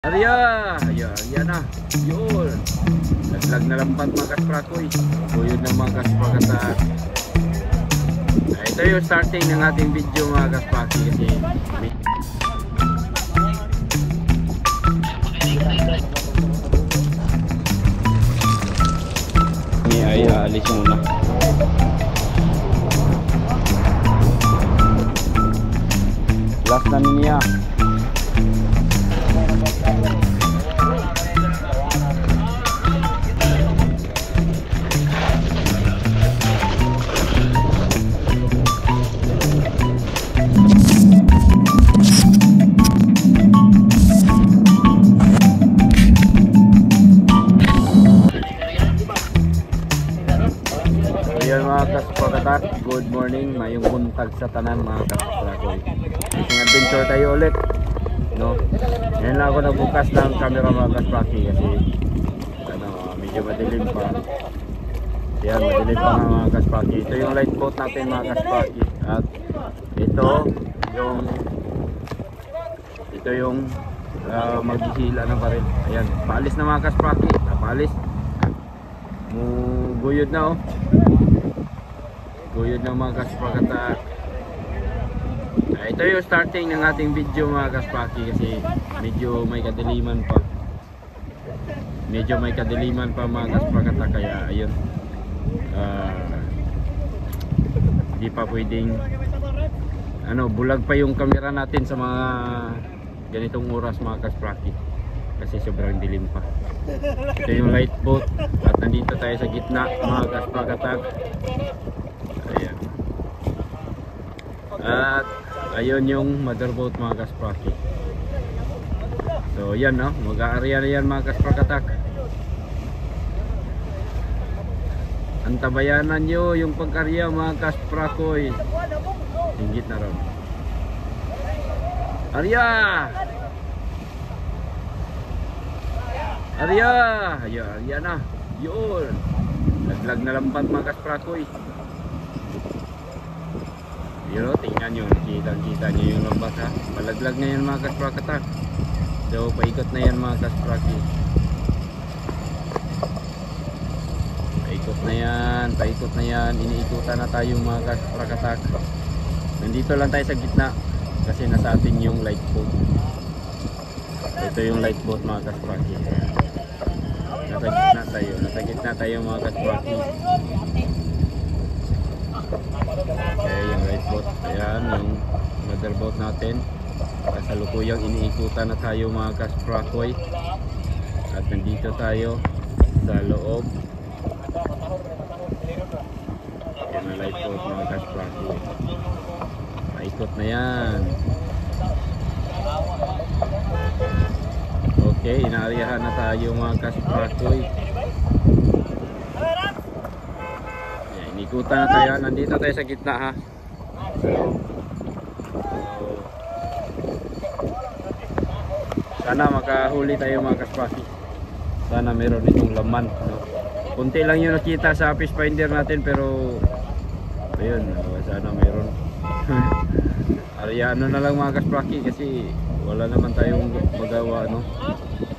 Arya! Ayan na. Yun. Naglag na lampat mga kasprakoy. Buyod na mga kasprakatan. Ito yung starting ng ating video mga kaspraki. Kasi ini ay alis muna. Last na niya. Ayan mga kaspakatak, good morning, mayong buntag sa tanan mga kasprakoy. Isang adventure tayo ulit, no? Ngayon lang ako nagbukas ng camera mga kaspraki kasi medyo madilim pa. Ayan, madilim pa nga mga kaspraki. Ito yung light boat natin mga kaspraki. At ito yung maghihila na pa rin. Ayan, paalis na mga kaspraki, napaalis. Guyod na oh. Guyod ng mga kaspakatak. Ito yung starting ng ating video mga kaspaki kasi medyo may kadiliman pa. Medyo may kadiliman pa mga kaspakatak kaya ayun. Hindi pa pwedeng bulag pa yung camera natin sa mga ganitong oras mga kaspaki kasi sobrang dilim pa. Ito yung light boat at nandito tayo sa gitna mga kaspakatak. Ayan. At ayun yung motherboat mga kaspraki. So yan no, mag-aarya na yan mga kasprakatak. Antabayanan nyo yung pag-arya mga kasprakoy. Hinggit na ron. Arya! Arya! Arya na. Yun. Naglag na lampat mga kasprakoy. Yun o, tingnan nyo, kita nyo yung lambat ha. Malaglag na yan mga kasprakatak. So paikot na yan mga kaspraki. Paikot na yan, iniikutan na tayo mga kasprakatak. Nandito lang tayo sa gitna kasi nasa atin yung light boat. Ito yung light boat mga kaspraki. Nasa gitna tayo mga kaspraki. Okay, yung light boat. Ayan, yung motherboat natin. Kasalukuyang iniikutan na tayo mga kasprakoy. At nandito tayo sa loob. Ayan ang light boat mga kasprakoy. Paikot na yan. Okay, inaaryahan na tayo mga kasprakoy. Ikutan na tayo, nandito tayo sa gitna ha. Sana makahuli tayo mga kaspraki. Sana meron itong laman no? Kunti lang yung nakita sa fish finder natin pero ayun, sana meron. Aryano na lang mga kaspraki kasi wala naman tayong magawa no?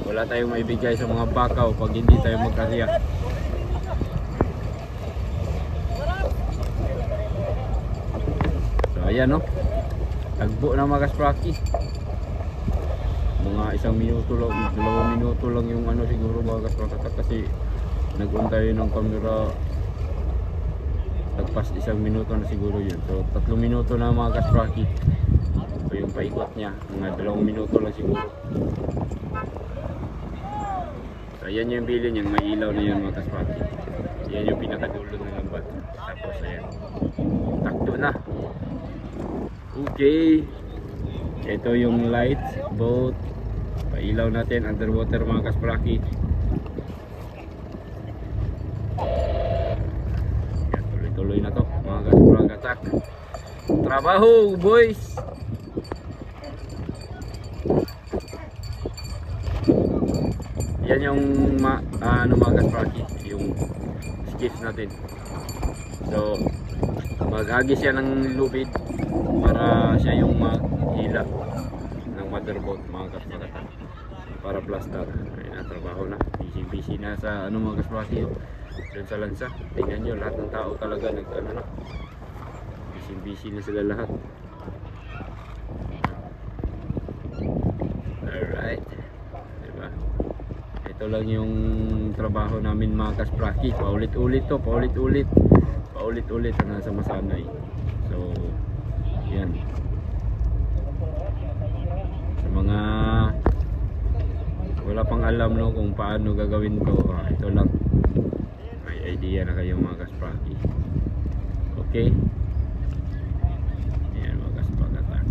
Wala tayong maibigay sa mga bakaw pag hindi tayo mag-arya. Ayan no, tagbo na mga kaspraki. Mga 1 minuto lang, 2 minuto lang yung siguro mga kasprakatak kasi nag-on tayo ng camera. Tagpas 1 minuto na siguro yun. So 3 minuto na mga kaspraki. So yung paikot niya, mga 2 minuto lang siguro. So ayan yung bilin yung may ilaw na yun mga kaspraki. Ayan yung pinakadulo ng lambat. Tapos ayan, takto na. Okay, ito yung light boat. Pailaw natin underwater mga kaspraki. Tuloy-tuloy na to mga kasprakatak. Trabaho boys. Yan yung mga kaspraki, yung skiff natin. So maghagis siya ng lubid para siya yung maghila ng motherboard mga kasprakatak. para plaster. Ay, natrabaho na, busy na sa ano mga kaspraki, doon sa lansa. Tingnan nyo, lahat ng tao talaga ano na, busy na sila lahat. Alright, diba? Ito lang yung trabaho namin mga kaspraki, paulit-ulit to, paulit-ulit hanggang sa masanay. So yan, sa mga wala pang alam no kung paano gagawin to, ito lang, may idea na kayo mga kaspraki. Okay, yan mga kaspagatak.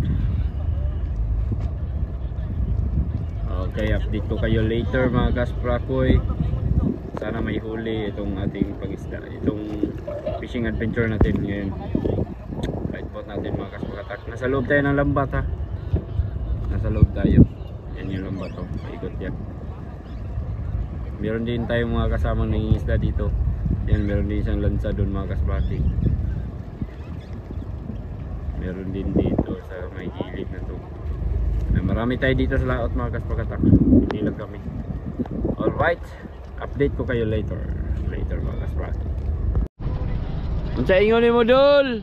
Okay, update ko kayo later mga kasprakoy. Sana may huli itong ating pangisda, itong fishing adventure natin ngayon. Right boat natin mga kaspagatak. Nasa loob tayo ng lambat ha. Nasa loob tayo. Yan yung lambat oh. Paikot yan. Meron din tayong mga kasamang nangingisda dito. Yan, meron din isang lansa doon mga kasbati. Meron din dito sa may gilid na to. Marami tayo dito sa laot mga kaspagatak. Hindi lang kami. Alright, update ko kayo later mga kaspraki. Unsa ingon mo dul?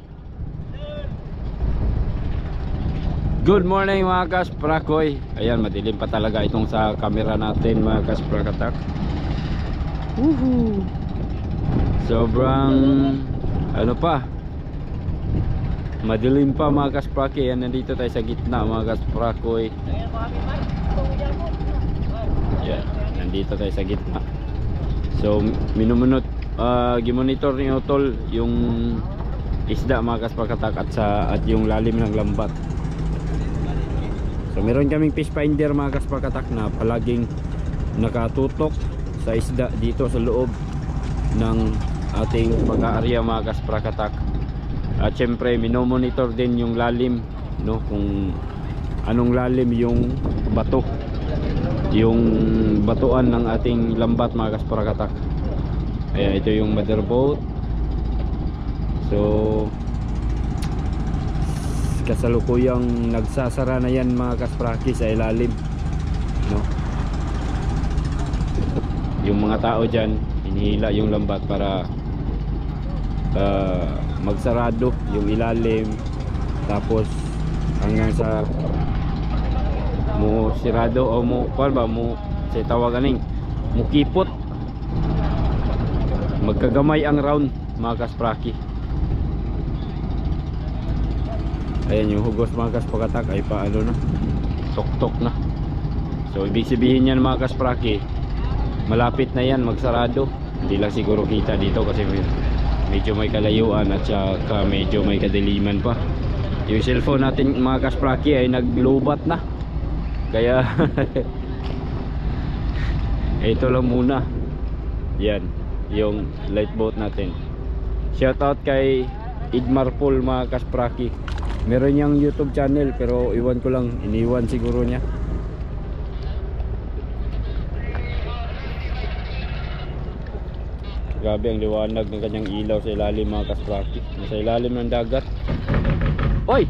Good morning mga kasprakoy. Ayan, madilim pa talaga itong sa camera natin mga kasprakatak. Sobrang ano pa, madilim pa mga kaspraki. Ayan, nandito tayo sa gitna mga kasprakoy. Ayan, nandito tayo sa gitna. So minumunot, gimonitor ni Otol yung isda mga kasprakatak at yung lalim ng lambat. So meron kaming fish finder mga kasprakatak na palaging nakatutok sa isda dito sa loob ng ating pag-aarya mga kasprakatak. At syempre minomonitor din yung lalim no, kung anong lalim yung bato, yung batuan ng ating lambat mga kasprakatak. Ayan, ito yung mother boat. So kasalukuyang nagsasara na yan mga kaspraki sa ilalim no? Yung mga tao dyan hinihila yung lambat para magsarado yung ilalim, tapos hanggang sa mo sirado o mo kuan ba mo sa tawagan mo kipot, magkagamay ang round mga kaspraki. Ayan yung hugos mga kaspagatak ay paano na, tok na. So ibig sabihin yan mga kaspraki, malapit na yan magsarado. Hindi lang siguro kita dito kasi medyo may kalayuan at saka medyo may kadiliman pa. Yung cellphone natin mga kaspraki ay naglobat na, kaya ito lang muna. Yan yung light boat natin. Shout out kay Idmar Paul mga kaspraki. Meron niyang YouTube channel pero iwan ko lang, iniwan siguro niya. Grabe ang liwanag ng kanyang ilaw sa ilalim mga kaspraki. Sa ilalim ng dagat. Oy!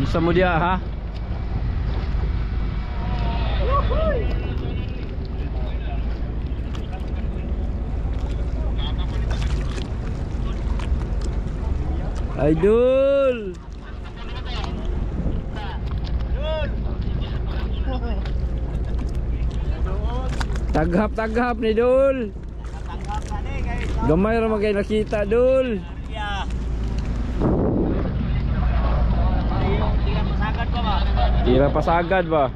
Isa mo diya ha? Idol! Taghap ni Dul. Gamay ra magay nakita Dul. Tira pasagad ba?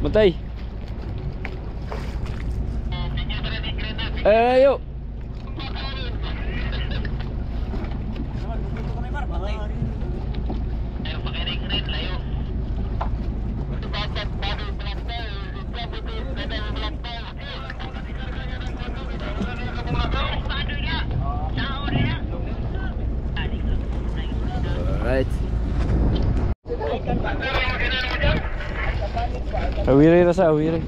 Matay. Ayo. Alright. Awiri rasa awiri.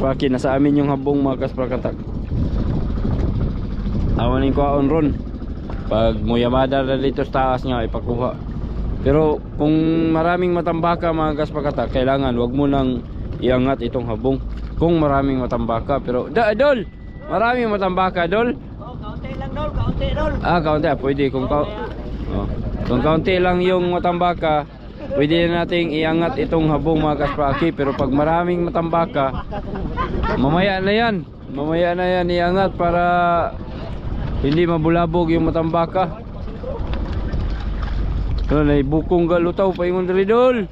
Kaspraki, nasa amin yung habong mga kasprakatak. Awanin ko aon ron. Pag mo yamada na dito sa taas nga ipakuha. Pero kung maraming matambaka mga kasprakatak, kailangan wag mo nang iangat itong habong. Kung maraming matambaka, pero Dol, maraming matambaka Dol. Oh, kaunti lang Dol, kaunti Dol. Kaunti, pwede kung kung kaunti lang yung matambaka, pwede na nating iangat itong habong mga kaspraki. Pero pag maraming matambaka, mamaya na yan iangat para hindi mabulabog yung matambaka. Na ibukong galutaw pa yung dali Dol.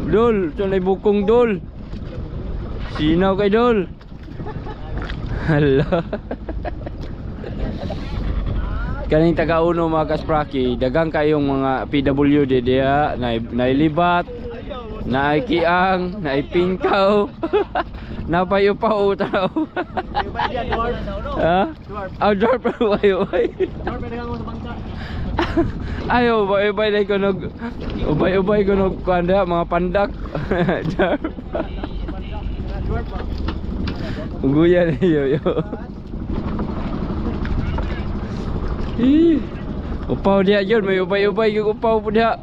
Dol, na ibukong Dol. Sinaw kay Dol. Hala. Kaning taga-uno mga kaspraki, dagang kayong mga PWD diya, nailibat, naikiang, naipingkaw, napayupaw tao. Ha? Dwarf pa ubay-ubay. Dwarf pa mo sa bangka. Ayo, ubay-ubay na ubay-ubay ko nog kuanda mga pandak. Dwarf. Uguyan yo. Upaw dia yun, may ubay-ubay yung upaw po dia.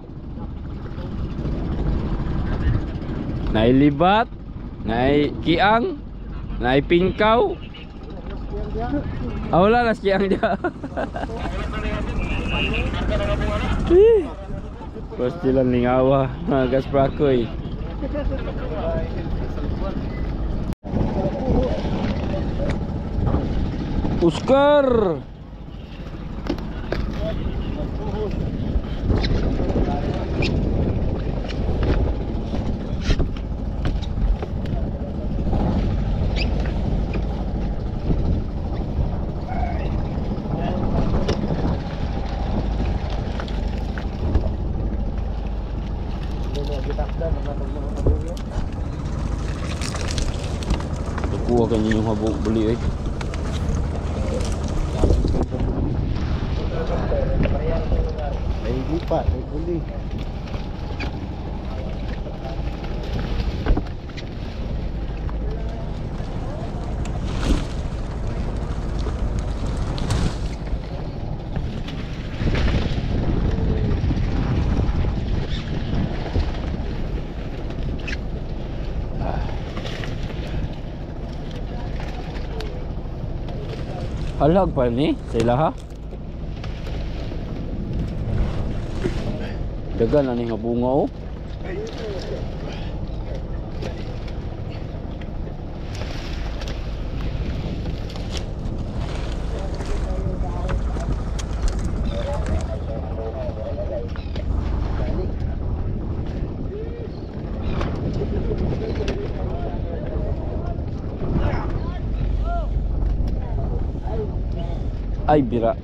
Nailibat, naikiang, naipingkaw. Wala na siyang dia. Pastilan lingawa mga kasprakoy. Oscar. Kuha kanyo yung habong buli eh. Ay gipa, ay buli. Halag pa ni sila ha. Dagan ani nga bunga oh. Ay bira.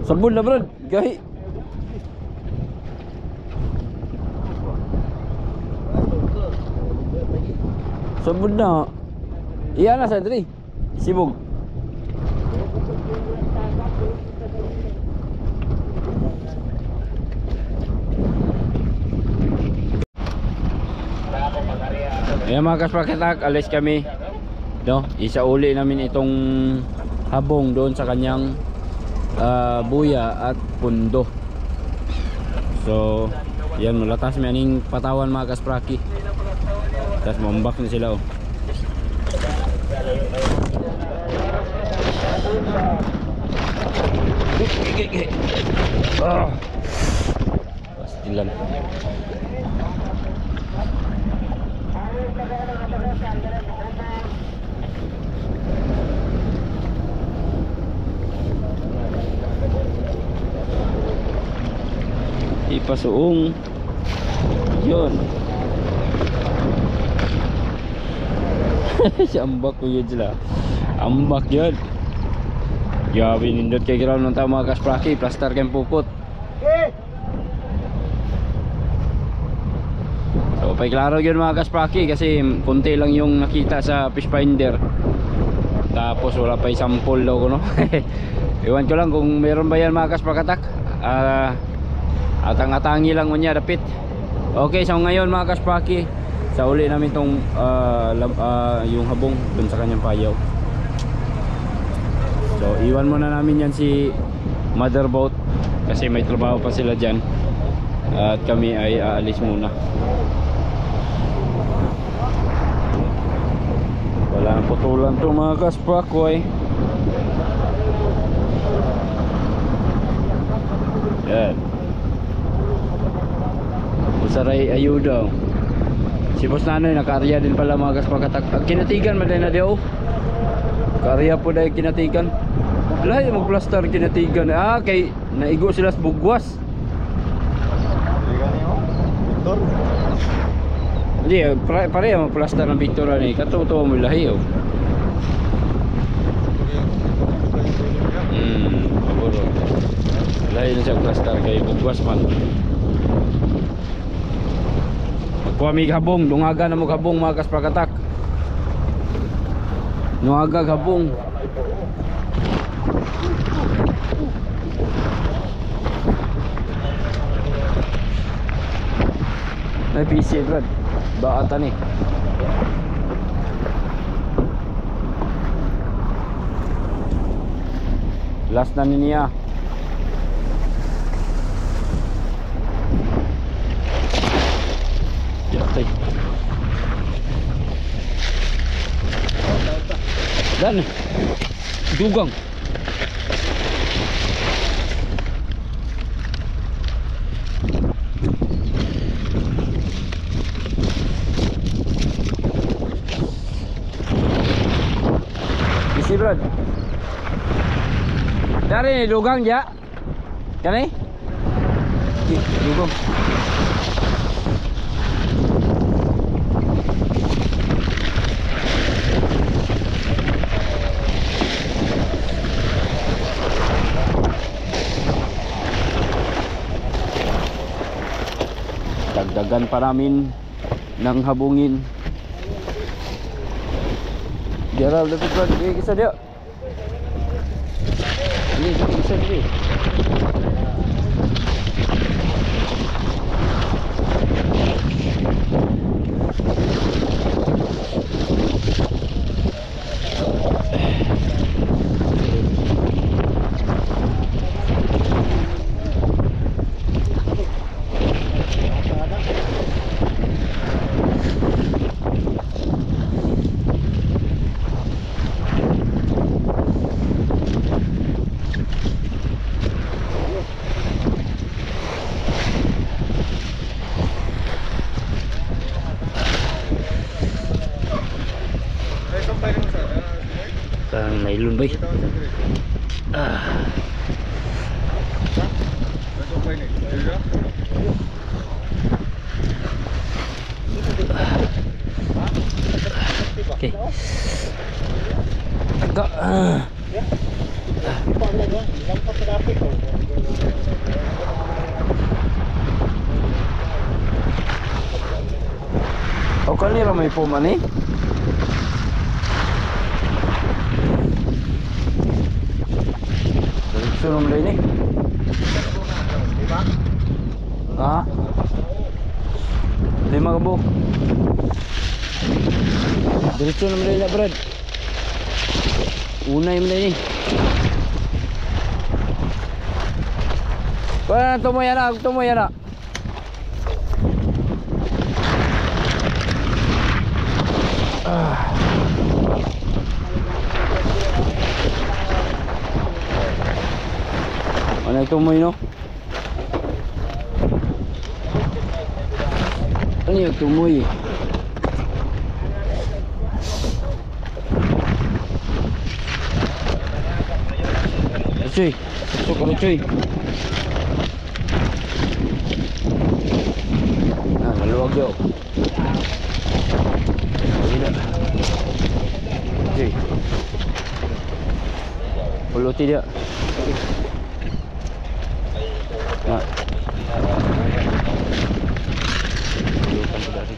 Sabon na brad, gahi. Sabon na. Iya na sa diri. Sibog. Ayan mga kaspraketak, alis kami. No, isauli namin itong habong doon sa kanyang buya at pundo. So, yan mulatas may aning patawan mga kaspraki. Tapos mambak na sila oh. Pastilan. Ipasuong yun. Si ambak ko yun sila. Ambak yun. Grabe nindot kay ground ng tama mga kaspraki. Plaster kayong pupot. So pay klaro yun mga kaspraki, kasi konti lang yung nakita sa fish finder. Tapos wala pa sample daw ko no. Iwan ko lang kung meron ba yan mga kaspakatak. Atang-atangi lang unya dapit. Okay, so ngayon mga kaspaki, sa uli namin tong yung habong dun sa kanyang payaw. So iwan muna namin yan si mother boat kasi may trabaho pa sila dyan. At kami ay aalis muna. Wala nang putulan to mga kaspakoy. Yan. Usaray ayuda. Si Boss Nanoy naka-area din pala mga kaspakatak. Kinatigan man din na diyo. Karya po dahil kinatigan. Lahat yung mag-plaster kinatigan. Kay naigo sila sa bugwas. Hindi, pareha mag-plaster ng Victor ni. Katutuwa mo lahi oh. Paburo. Lahi na siya plaster kay bugwas man. Magkuha may habong, dungaga na mo habong mga kaspakatak. Dungaga habong. Ay PC brad. Baatan eh. Last na niya. Yatay. Dan. Dugang. Isi brad. Dari dugang ja. Kani? Dugang. Dagdagan pa namin ng habungin. Diara lebih brad, kisah dia. Ini kisah dia. Tang nailun bay. Okay. Agak oh kali ramai poma ni. Sunom din eh. Ha? 5 kabo. Diretso naman din na brad. Unay mo din eh. Wala na tumoy na, tumoy na. Ano tumoy no? Ano yung tumoy? Cuy, masuk kalau cuy. Nah, maluwag yun. Tidak. Cuy. Puluti dia. Nah. Lupan pedari.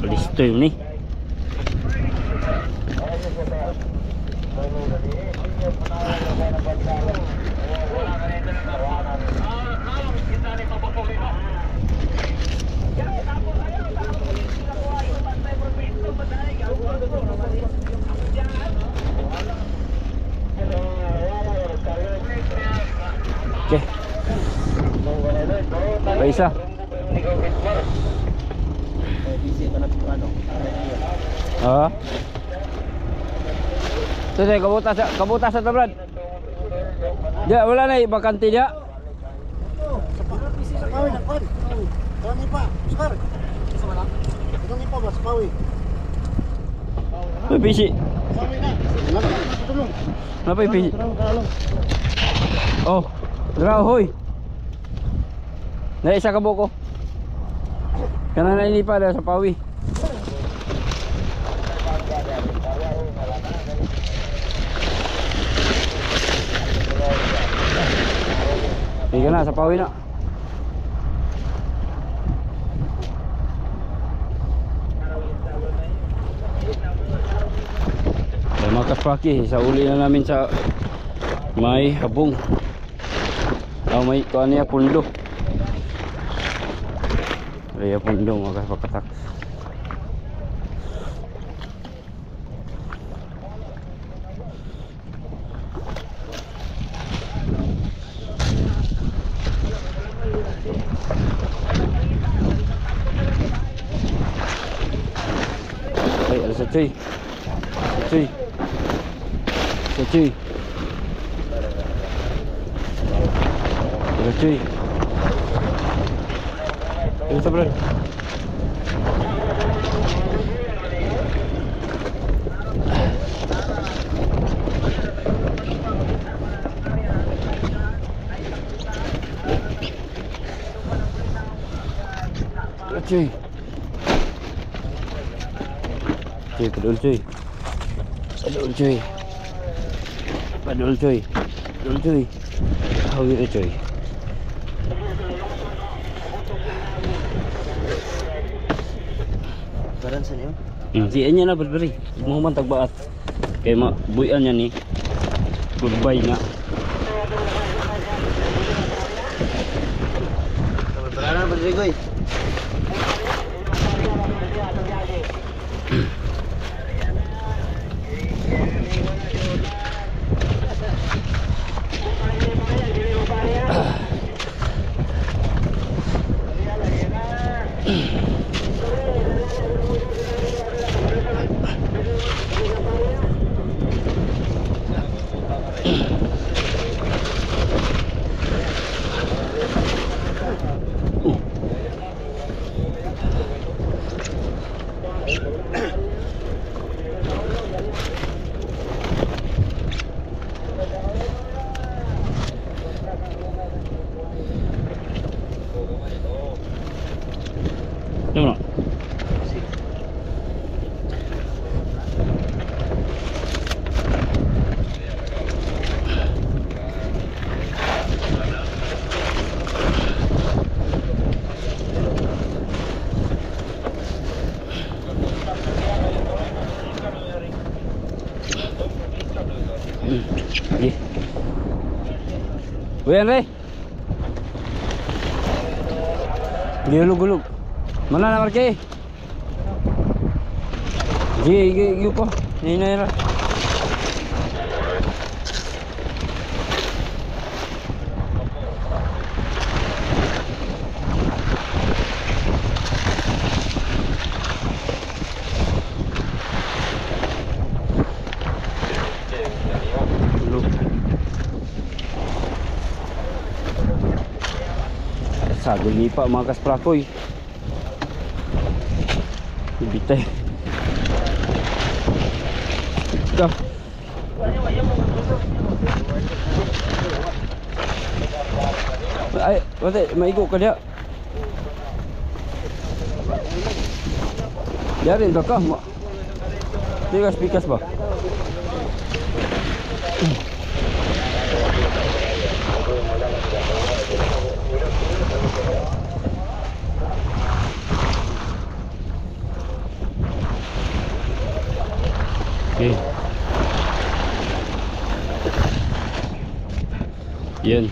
Listo yun eh. Okay. Pa isa. Ah. Tuh kabutas sa tabrad. Ya, wala na bakante dia. Sa pawi na kon. Kani pa, Oscar. Sa mana? Itong ipa ba sa pawi? Pisi. Pawi na. Tulong. Napa pisi? Oh, dra hoy. Na isa ka buko. Kana na ini pa sa pawi. Sige na, sa pawi na. Ay mga kaspaki, sa uli na namin sa may habong. May kuan niya pundo. Ay pundo mga kaspakatak. Ay, ada sa cuy. Cuy. Sa cuy. Ada cuy. Ini sabar. Cuy. Cuy, padul cuy. Padul cuy. Padul cuy. Padul cuy. Tahu gitu cuy. Baran sa niyo? Siya niya na berberi. Mau mantag baat. Kaya buian niya ni. Goodbye na. Baran berberi koy. Tengok. Okey. Buyan Ray. Gulug-gulug. Mana nak pergi? Gi apa? Ni lah. sagol nipa mga kasprakoy. Ibitay. Ka. Ay, wala, maigo ka diya. Yarin ka. Pikas ba? Okay. Yan.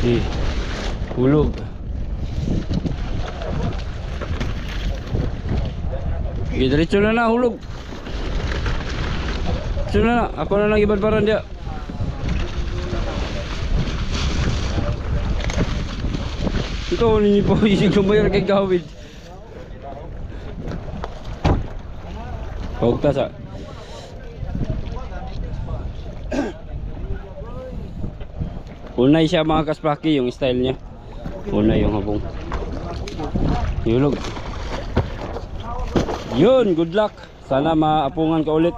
Okay. Hulog. Okay, diretso na hulog. Diretso na. Ako na lang ibadbaran dia. Ito ni po isig lumayar kay gawid. Pagta sa. Unay siya mga kasplaki yung style niya. Unay yung habong. Yulog. Yun, good luck. Sana maapungan ka ulit.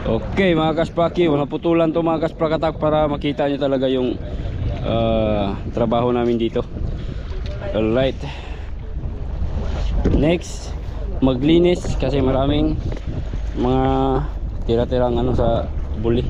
Okay mga kasplaki, wala putulan to mga kasplakatak para makita nyo talaga yung trabaho namin dito. Alright. Next, maglinis kasi maraming mga tira-tirang ano sa buli.